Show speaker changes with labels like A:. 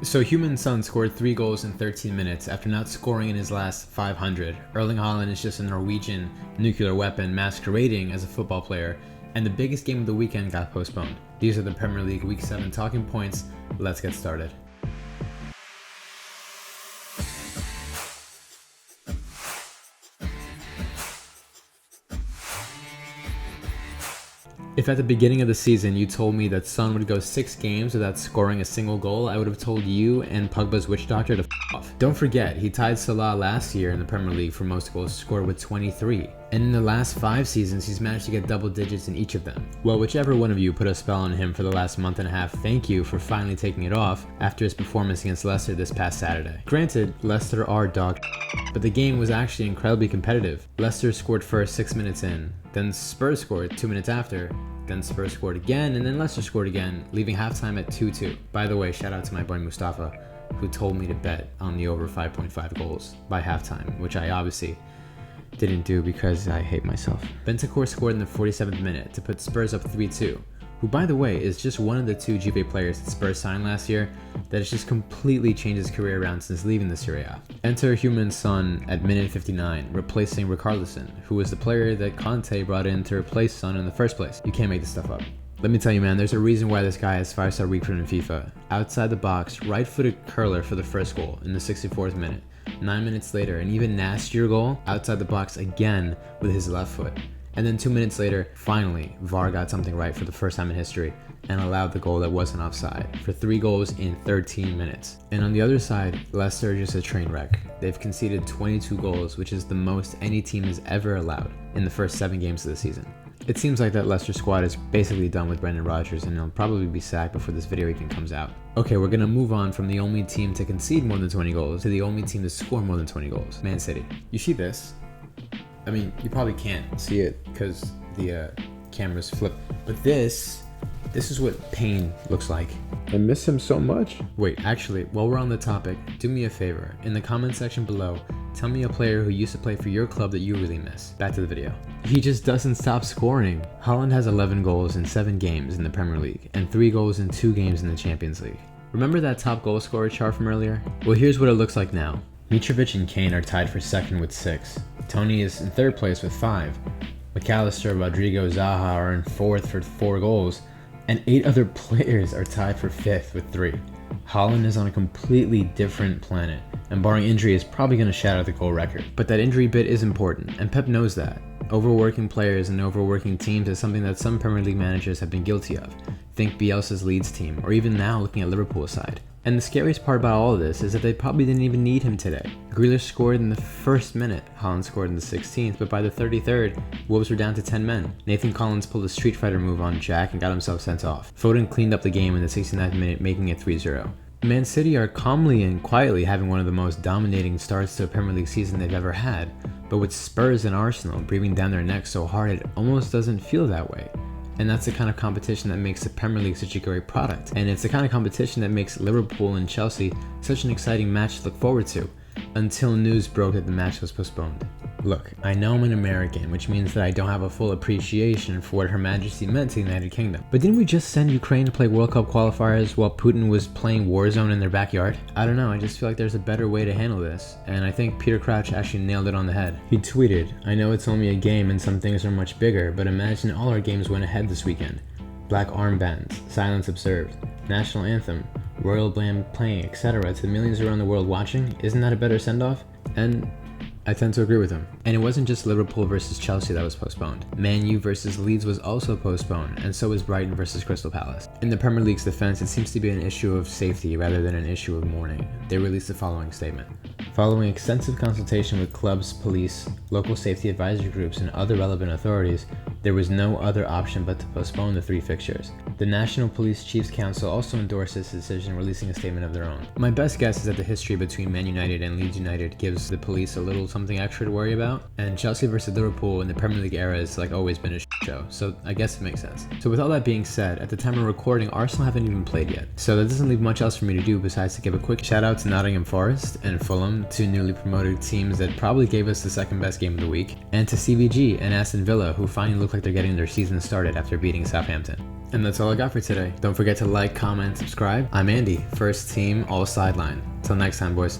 A: So Human Son scored 3 goals in 13 minutes after not scoring in his last 500. Erling Haaland is just a Norwegian nuclear weapon masquerading as a football player, and the biggest game of the weekend got postponed. These are the Premier League Week 7 talking points. Let's get started. If at the beginning of the season you told me that Son would go 6 games without scoring a single goal, I would have told you and Pogba's witch doctor to f off. Don't forget, he tied Salah last year in the Premier League for most goals scored with 23. And in the last 5 seasons, he's managed to get double digits in each of them. Well, whichever one of you put a spell on him for the last month and a half, thank you for finally taking it off after his performance against Leicester this past Saturday. Granted, Leicester are dog but the game was actually incredibly competitive. Leicester scored first 6 minutes in, then Spurs scored 2 minutes after, then Spurs scored again, and then Leicester scored again, leaving halftime at 2-2. By the way, shout out to my boy Mustafa, who told me to bet on the over 5.5 goals by halftime, which I obviously didn't do because I hate myself. Bentancur scored in the 47th minute to put Spurs up 3-2, who by the way is just one of the 2 Juve players that Spurs signed last year that has just completely changed his career around since leaving the Serie A. Enter Human Son at minute 59, replacing Richarlison, who was the player that Conte brought in to replace Son in the first place. You can't make this stuff up. Let me tell you, man, there's a reason why this guy has 5-star recruit in FIFA. Outside the box, right-footed curler for the first goal in the 64th minute. 9 minutes later, an even nastier goal outside the box again with his left foot. And then 2 minutes later, finally, VAR got something right for the first time in history and allowed the goal that wasn't offside for 3 goals in 13 minutes. And on the other side, Leicester is just a train wreck. They've conceded 22 goals, which is the most any team has ever allowed in the first 7 games of the season. It seems like that Leicester squad is basically done with Brendan Rodgers, and he'll probably be sacked before this video even comes out. Okay, we're gonna move on from the only team to concede more than 20 goals to the only team to score more than 20 goals, Man City. You see this? I mean, you probably can't see it because the camera's flipped, but this is what pain looks like. I miss him so much. Wait, actually, while we're on the topic, do me a favor. In the comment section below, tell me a player who used to play for your club that you really miss. Back to the video. He just doesn't stop scoring. Haaland has 11 goals in 7 games in the Premier League and 3 goals in 2 games in the Champions League. Remember that top goal scorer chart from earlier? Well, here's what it looks like now. Mitrovic and Kane are tied for second with 6. Tony is in 3rd place with 5. McAllister, Rodrigo, Zaha are in 4th for 4 goals. And 8 other players are tied for 5th with 3. Haaland is on a completely different planet, and barring injury is probably going to shatter the goal record. But that injury bit is important, and Pep knows that. Overworking players and overworking teams is something that some Premier League managers have been guilty of. Think Bielsa's Leeds team, or even now looking at Liverpool's side. And the scariest part about all of this is that they probably didn't even need him today. Grealish scored in the 1st minute, Haaland scored in the 16th, but by the 33rd, Wolves were down to 10 men. Nathan Collins pulled a Street Fighter move on Jack and got himself sent off. Foden cleaned up the game in the 69th minute, making it 3-0. Man City are calmly and quietly having one of the most dominating starts to a Premier League season they've ever had, but with Spurs and Arsenal breathing down their necks so hard it almost doesn't feel that way. And that's the kind of competition that makes the Premier League such a great product. And it's the kind of competition that makes Liverpool and Chelsea such an exciting match to look forward to, until news broke that the match was postponed. Look, I know I'm an American, which means that I don't have a full appreciation for what Her Majesty meant to the United Kingdom. But didn't we just send Ukraine to play World Cup qualifiers while Putin was playing Warzone in their backyard? I don't know, I just feel like there's a better way to handle this, and I think Peter Crouch actually nailed it on the head. He tweeted, "I know it's only a game and some things are much bigger, but imagine all our games went ahead this weekend. Black armbands, silence observed, national anthem, royal band playing, etc. to the millions around the world watching. Isn't that a better send-off?" And I tend to agree with him. And it wasn't just Liverpool versus Chelsea that was postponed. Man U versus Leeds was also postponed, and so was Brighton versus Crystal Palace. In the Premier League's defense, it seems to be an issue of safety rather than an issue of mourning. They released the following statement. Following extensive consultation with clubs, police, local safety advisory groups, and other relevant authorities, there was no other option but to postpone the 3 fixtures. The National Police Chiefs Council also endorsed this decision, releasing a statement of their own. My best guess is that the history between Man United and Leeds United gives the police a little something extra to worry about, and Chelsea versus Liverpool in the Premier League era has always been a show, so I guess it makes sense. So with all that being said, at the time of recording, Arsenal haven't even played yet, so that doesn't leave much else for me to do besides to give a quick shout out to Nottingham Forest and Fulham, 2 newly promoted teams that probably gave us the 2nd best game of the week, and to CVG and Aston Villa, who finally look like they're getting their season started after beating Southampton. And that's all I got for today. Don't forget to like, comment, subscribe. I'm Andy, first team all Sideline. Till next time, boys.